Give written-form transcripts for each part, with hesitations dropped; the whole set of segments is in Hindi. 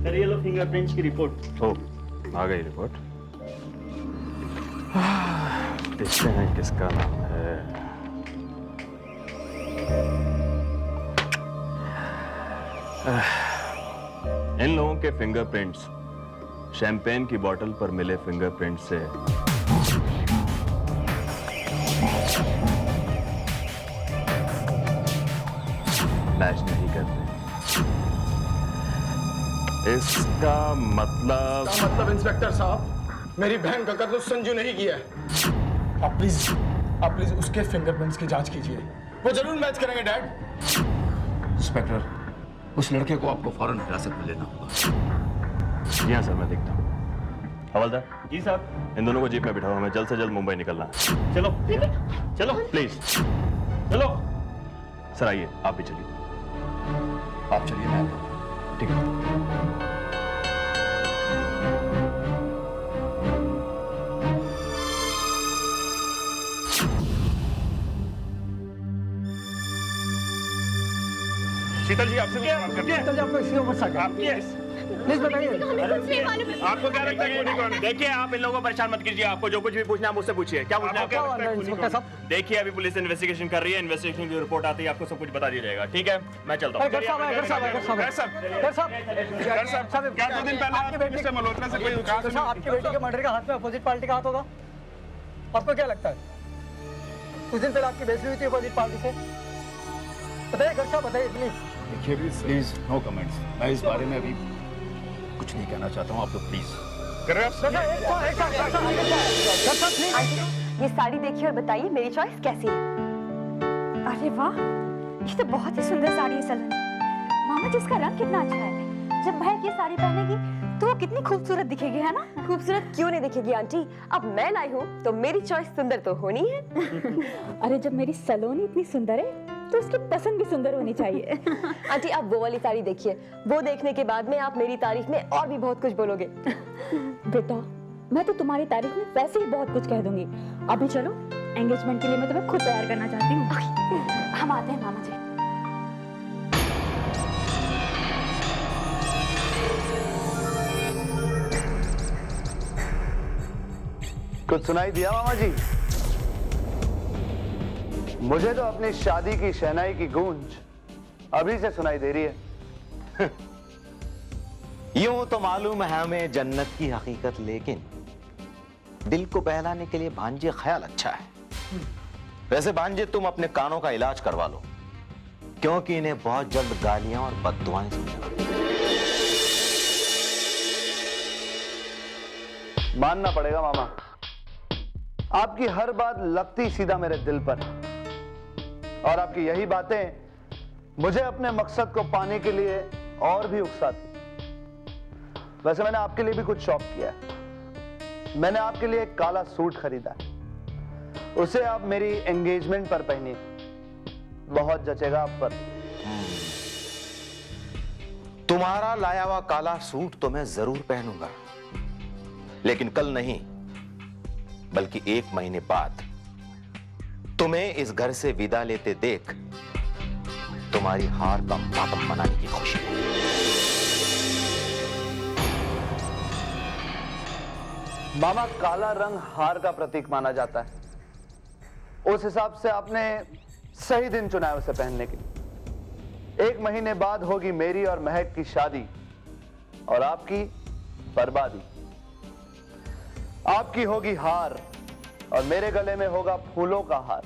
सर ये लो फिंगरप्रिंट्स की रिपोर्ट। ओ, आ गई रिपोर्ट। देखते हैं किसका नाम है। इन लोगों के फिंगरप्रिंट्स शैंपेन की बोतल पर मिले फिंगरप्रिंट से मैच नहीं करते। इसका मतलब इंस्पेक्टर साहब, मेरी बहन का कत्ल संजू नहीं किया है। आप प्लीज उसके फिंगरप्रिंट्स की जांच कीजिए, वो जरूर मैच करेंगे डैड। इंस्पेक्टर, उस लड़के को आपको फौरन हिरासत में लेना होगा। जी हाँ सर, मैं देखता हूँ। हवलदार जी साहब। इन दोनों को जीप में बिठाओ, हमें जल्द से जल्द मुंबई निकलना है। चलो चलो प्लीज चलो। सर आइए, आप भी चलिए। आप चलिए, मैं आता हूं। ठीक है। शीतल जी आपसे बात करनी है। शीतल जी, आपको इसके ऊपर शक है? आपकी प्लीज बताइए। आपको क्या लगता है कि कौन है? देखिए आप इन लोगों को परेशान मत कीजिए, आपको जो कुछ भी पूछना है मुझसे पूछिए। क्या पूछना है? क्या लगता है इंस्पेक्टर साहब? देखिए अभी पुलिस इन्वेस्टिगेशन कर रही है, इन्वेस्टिगेशन की रिपोर्ट आती है आपको सब कुछ बता दिया जाएगा। ठीक है, मैं चलता हूँ। क्या 2 दिन पहले मिस्टर मल्होत्रा से कोई आपकी बेटी के मर्डर का हाथ में अपोजिट पार्टी का हाथ होगा? आपको क्या लगता है? कुछ दिन पहले आपकी बहस हुई थी अपोजिट पार्टी से। बताइए घर साहब, बताइए प्लीज। देखिए प्लीज, नो कमेंट्स। मैं इस बारे में अभी कुछ नहीं कहना चाहता हूँ, आप लोग प्लीज। ये साड़ी देखिए और बताइए मेरी चॉइस कैसी है। अरे वाह, ये तो बहुत ही सुंदर साड़ी है सलन। मामा जी, इसका रंग कितना अच्छा है। जब महक ये साड़ी पहनेगी तो वो कितनी खूबसूरत दिखेगी, है ना? खूबसूरत क्यों नहीं दिखेगी आंटी, अब मैं लाई हूँ तो मेरी चॉइस सुंदर तो होनी है। अरे जब मेरी सलोनी इतनी सुंदर है तो उसकी पसंद भी सुंदर होनी चाहिए। आंटी आप वो वाली साड़ी देखिए, वो देखने के बाद में आप मेरी तारीफ में और भी बहुत कुछ बोलोगे। बेटा, मैं तो तुम्हारी तारीफ में वैसे ही बहुत कुछ कह दूंगी। अभी चलो, एंगेजमेंट के लिए मैं तुम्हें खुद तैयार करना चाहती हूँ। हम आते हैं मामा जी। कुछ सुनाई दिया मामा जी? मुझे तो अपनी शादी की शहनाई की गूंज अभी से सुनाई दे रही है। यूं तो मालूम है हमें जन्नत की हकीकत, लेकिन दिल को बहलाने के लिए भांजे ख्याल अच्छा है। वैसे भांजे, तुम अपने कानों का इलाज करवा लो, क्योंकि इन्हें बहुत जल्द गालियां और बद्दुआएं सुनेंगी। मानना पड़ेगा मामा, आपकी हर बात लगती सीधा मेरे दिल पर है। और आपकी यही बातें मुझे अपने मकसद को पाने के लिए और भी उकसाती। वैसे मैंने आपके लिए भी कुछ शौक किया है। मैंने आपके लिए एक काला सूट खरीदा है, उसे आप मेरी एंगेजमेंट पर पहनिए, बहुत जचेगा आप पर। तुम्हारा लाया हुआ काला सूट तो मैं जरूर पहनूंगा, लेकिन कल नहीं बल्कि 1 महीने बाद तुम्हें इस घर से विदा लेते देख तुम्हारी हार का मातम मनाने की खुशी है। मामा, काला रंग हार का प्रतीक माना जाता है। उस हिसाब से आपने सही दिन चुना है उसे पहनने के लिए। 1 महीने बाद होगी मेरी और महक की शादी और आपकी बर्बादी। आपकी होगी हार और मेरे गले में होगा फूलों का हार।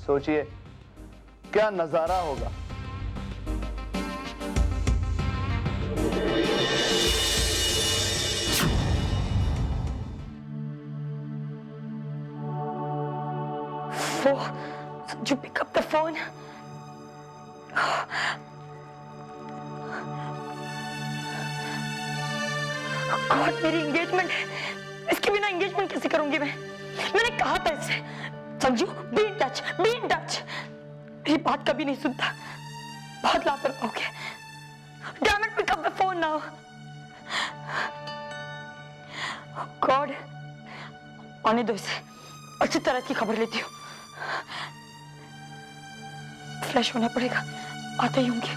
सोचिए क्या नजारा होगा। Sanju, pick up the phone. God, मेरी एंगेजमेंट है। इसके बिना एंगेजमेंट कैसे करूंगी मैं? मैंने कहा था इससे, Sanju be in touch, be in touch. मेरी बात कभी नहीं सुनता, बहुत लापरवाह हो गया। Damn it, pick up the phone now. Oh God, आने दो इसे, अच्छी तरह इसकी खबर लेती हूँ। फ्लैश होना पड़ेगा, आते ही होंगे।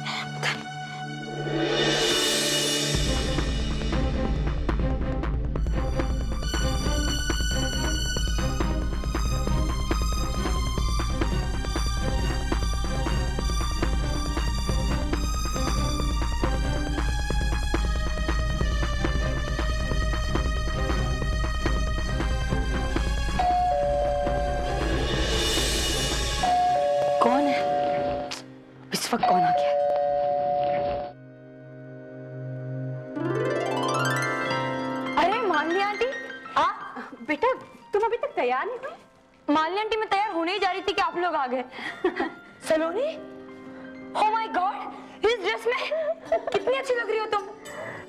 बेटा तुम अभी तक तैयार नहीं हुई? मालिनी आंटी मैं तैयार होने ही जा रही थी कि आप लोग आ गए। सलोनी, ओह माय गॉड, इस ड्रेस में कितनी अच्छी लग रही हो तुम।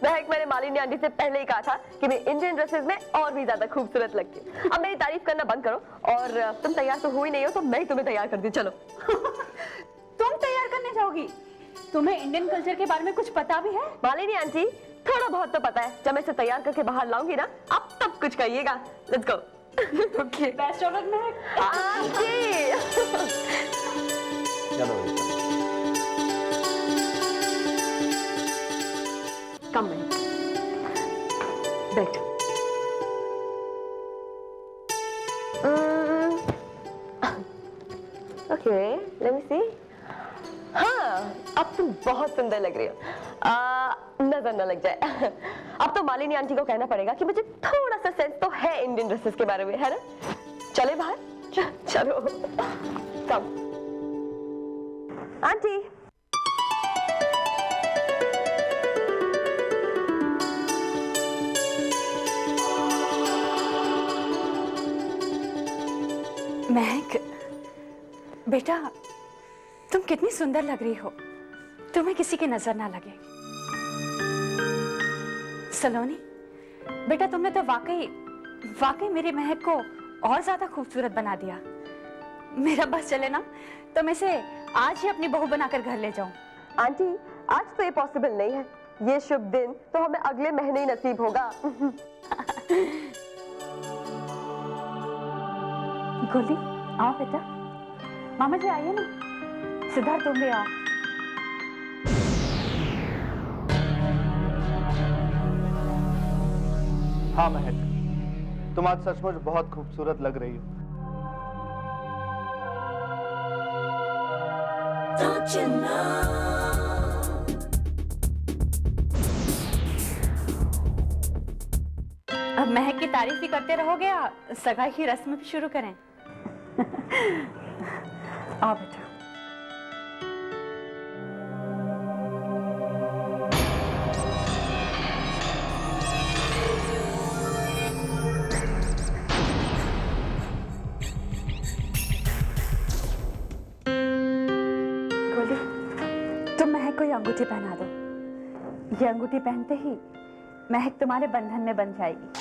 महक, मैंने मालिनी आंटी से पहले ही कहा था कि मैं इंडियन ड्रेसेस में और भी ज्यादा खूबसूरत लगती हूँ। अब मेरी तारीफ करना बंद करो, और तुम तैयार तो हो ही नहीं हो तो मैं ही तुम्हें तैयार कर दी। चलो। तुम तैयार करने जाओगी? तुम्हें इंडियन कल्चर के बारे में कुछ पता भी है? मालिनी आंटी, थोड़ा बहुत तो पता है। जब मैं इसे तैयार करके बाहर लाऊंगी ना, अब तब कुछ कहिएगा। Let's go. Okay, best of luck Mahak. Aunty. चलो कम महक, बैठ। ओके, लेट मी सी। हाँ, अब तुम बहुत सुंदर लग रही हो। नजर न लग जाए। अब तो मालिनी आंटी को कहना पड़ेगा कि मुझे थोड़ा सा सेंस तो है इंडियन ड्रेसेस के बारे में, है ना? चले बाहर। चलो। कम। आंटी। महक, बेटा तुम कितनी सुंदर लग रही हो, तुम्हें किसी की नजर ना लगे। सलोनी, बेटा तुमने तो वाकई मेरी महक को और ज्यादा खूबसूरत बना दिया। मेरा बस चले ना तो मैं इसे आज ही अपनी बहू बनाकर घर ले जाऊं। आंटी, आज तो ये पॉसिबल नहीं है। ये शुभ दिन तो हमें अगले महीने ही नसीब होगा। गोली, आओ बेटा। मामा जी आइए ना। सिद्धार्थ तुम भी आओ। हाँ महक, तुम आज सचमुच बहुत खूबसूरत लग रही हो। अब महक की तारीफ ही करते रहोगे या सगाई की रस्म भी शुरू करें? आओ बेटा। गोली, तुम महक को ये अंगूठी पहना दो। ये अंगूठी पहनते ही महक तुम्हारे बंधन में बंध जाएगी।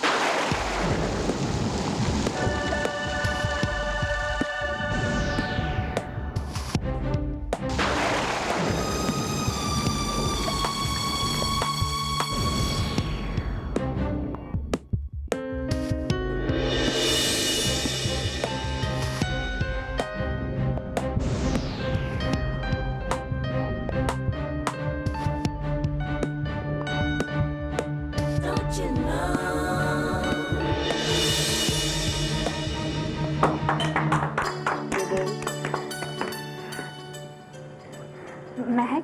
महक,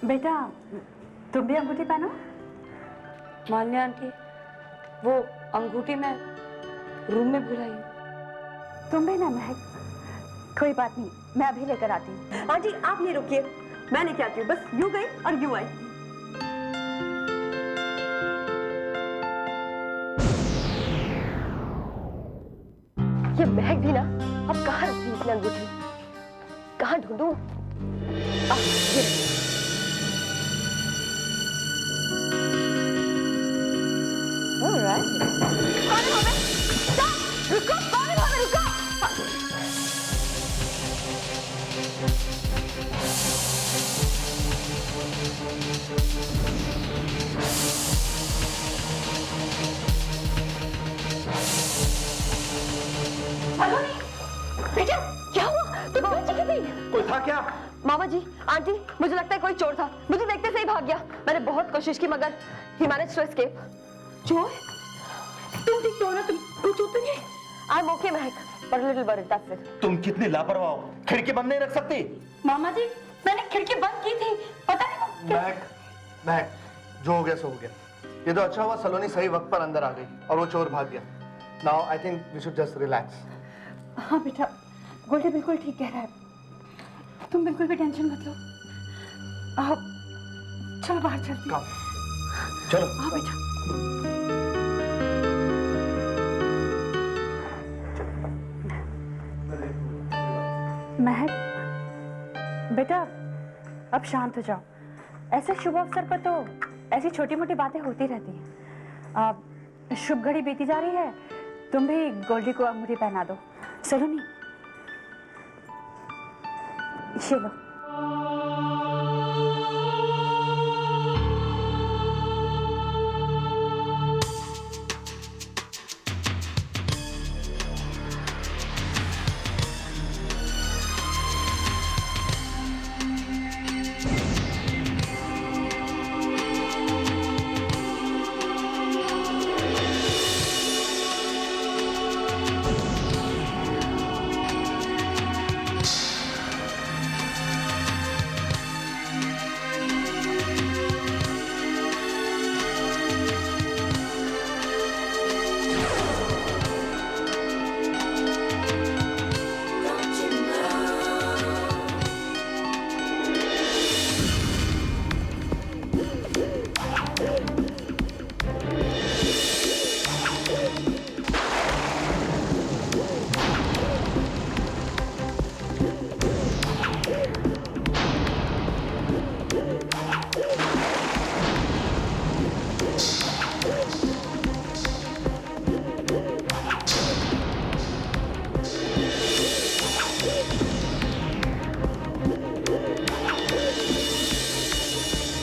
बेटा तुम भी अंगूठी पहनो। मालिनी आंटी, वो अंगूठी मैं रूम में भुलाई हूँ। तुम भी ना महक। कोई बात नहीं, मैं अभी लेकर आती हूँ। आंटी, आप ये रुकिए, मैं लेके आती हूँ। बस यूं गई और यूं आई। ये महक भी ना, अब कहाँ रखती है इसने अंगूठी? कहाँ ढूंढूं? ये Alright. कौन है वहाँ पे? Stop! रुको, कौन है वहाँ पे? रुको! बेटा, क्या हुआ? तुम कौन जगह थी? कोई था क्या? मामा जी, आंटी, मुझे लगता है कोई चोर था। मुझे देखते से ही भाग गया। मैंने बहुत कोशिश की मगर he managed to escape. चोर? तुम ठीक तो हो ना? तुम कुछ होता नहीं? I'm okay, Mahak, but a little worried, that's it. तुम कितनी लापरवाह हो, खिड़की बंद नहीं रख सकती? मामा जी, मैंने खिड़की बंद की थी, पता नहीं क्या। महक, जो हो गया सो हो गया। ये तो अच्छा हुआ सलोनी सही वक्त पर अंदर आ गई और वो चोर भाग गया। Now I think we should just relax. हाँ बेटा, गोल्डी बिल्कुल ठीक कह रहा है। तुम बिल्कुल भी टेंशन मत लो। आप चलो बाहर चलते हैं। चलो। हाँ बेटा। महक, बेटा अब शांत हो जाओ। ऐसे शुभ अवसर पर तो ऐसी छोटी मोटी बातें होती रहती हैं। शुभ घड़ी बीती जा रही है, तुम भी गोल्डी को अंगूठी पहना दो। सलोनी, ये लो।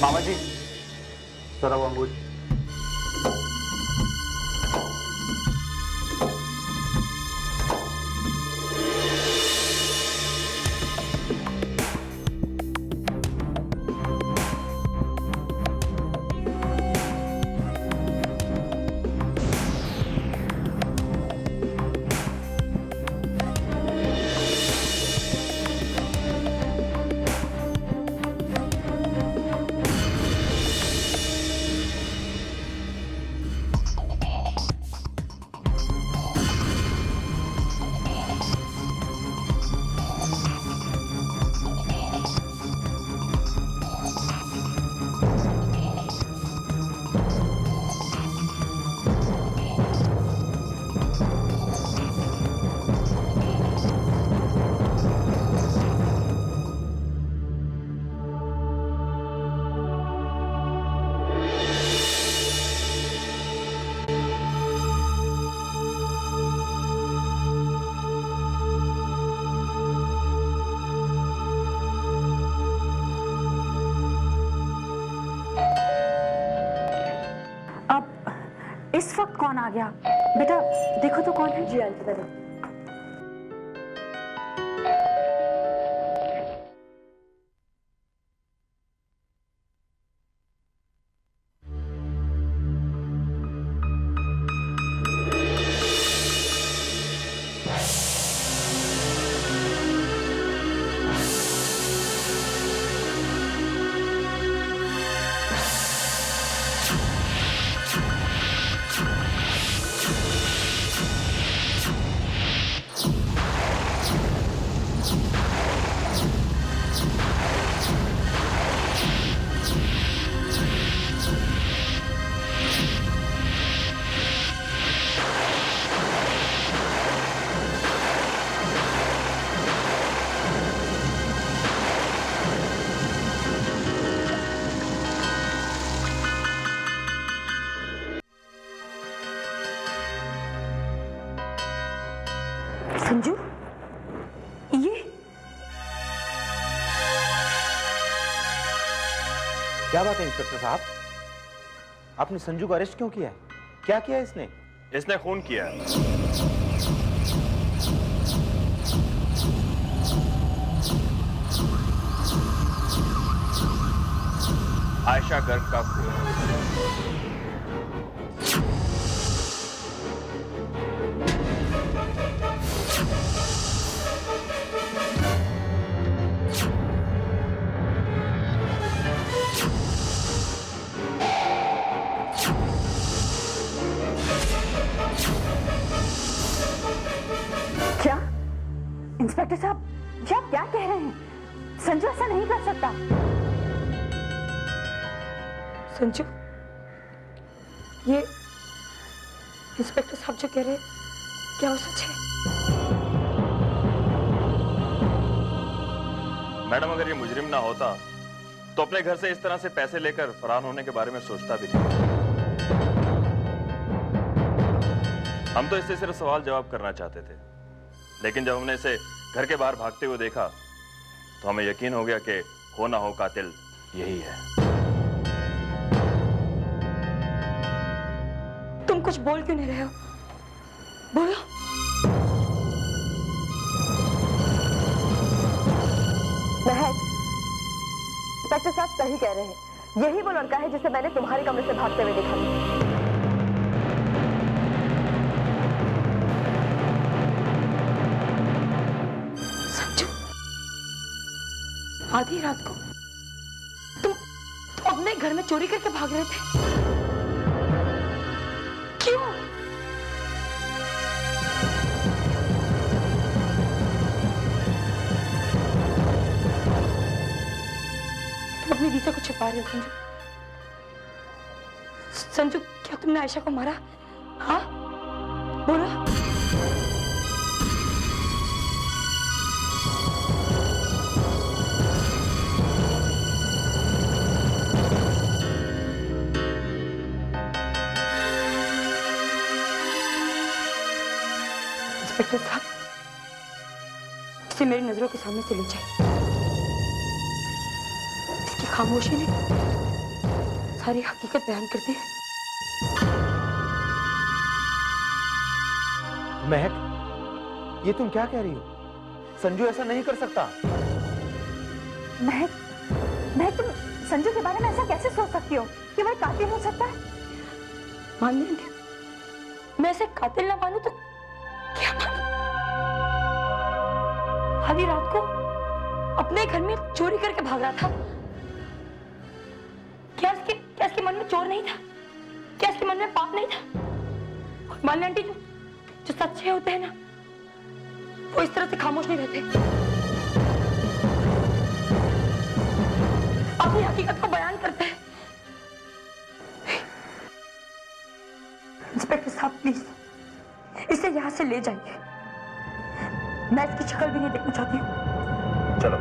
मामा जी, जरा वो अंगूठी। इस वक्त कौन आ गया? बेटा देखो तो कौन है। जी आंटी दादी। संजू, ये क्या बात है इंस्पेक्टर साहब? आपने संजू को अरेस्ट क्यों किया है? क्या किया इसने? इसने खून किया। आयशा गर्ग का खून। क्या इंस्पेक्टर साहब, ये आप क्या कह रहे हैं? संजू ऐसा नहीं कर सकता। संजू, ये इंस्पेक्टर साहब जो कह रहे हैं क्या वो सच है? मैडम अगर ये मुजरिम ना होता तो अपने घर से इस तरह से पैसे लेकर फरार होने के बारे में सोचता भी नहीं। हम तो इससे सिर्फ सवाल जवाब करना चाहते थे, लेकिन जब हमने इसे घर के बाहर भागते हुए देखा तो हमें यकीन हो गया कि हो ना हो कातिल यही है। तुम कुछ बोल क्यों नहीं रहे हो? बोलो। महक, इंस्पेक्टर साहब सही कह रहे हैं। यही वो लड़का है जिसे मैंने तुम्हारे कमरे से भागते हुए देखा था। संजू, आधी रात को तुम अपने घर में चोरी करके भाग रहे थे? क्यों? तुम अपनी दीसा को छिपा रहे हो संजू। संजू, क्या तुमने आयशा को मारा? हाँ, बोलो। इंस्पेक्टर साहब, इसे मेरी नजरों के सामने से ले जाइए। इसकी खामोशी ने सारी हकीकत बयान कर दी। महक, ये तुम क्या कह रही हो? संजू ऐसा नहीं कर सकता। महक, तुम संजू के बारे में ऐसा कैसे सोच सकती हो कि वह कातिल हो सकता है? मान लेंगे, मैं इसे कातिल ना मानूं तो क्या मानूं? आधी रात को अपने घर में चोरी करके भाग रहा था। क्या इसके मन में चोर नहीं था? क्या इसके मन में पाप नहीं था? और मान आंटी, जो सच्चे होते हैं ना, वो इस तरह से खामोश नहीं रहते, अपनी हकीकत को बयान करते हैं। इंस्पेक्टर साहब, प्लीज इसे यहां से ले जाइए। मैं इसकी शक्ल भी नहीं देखना चाहती हूँ। चलो।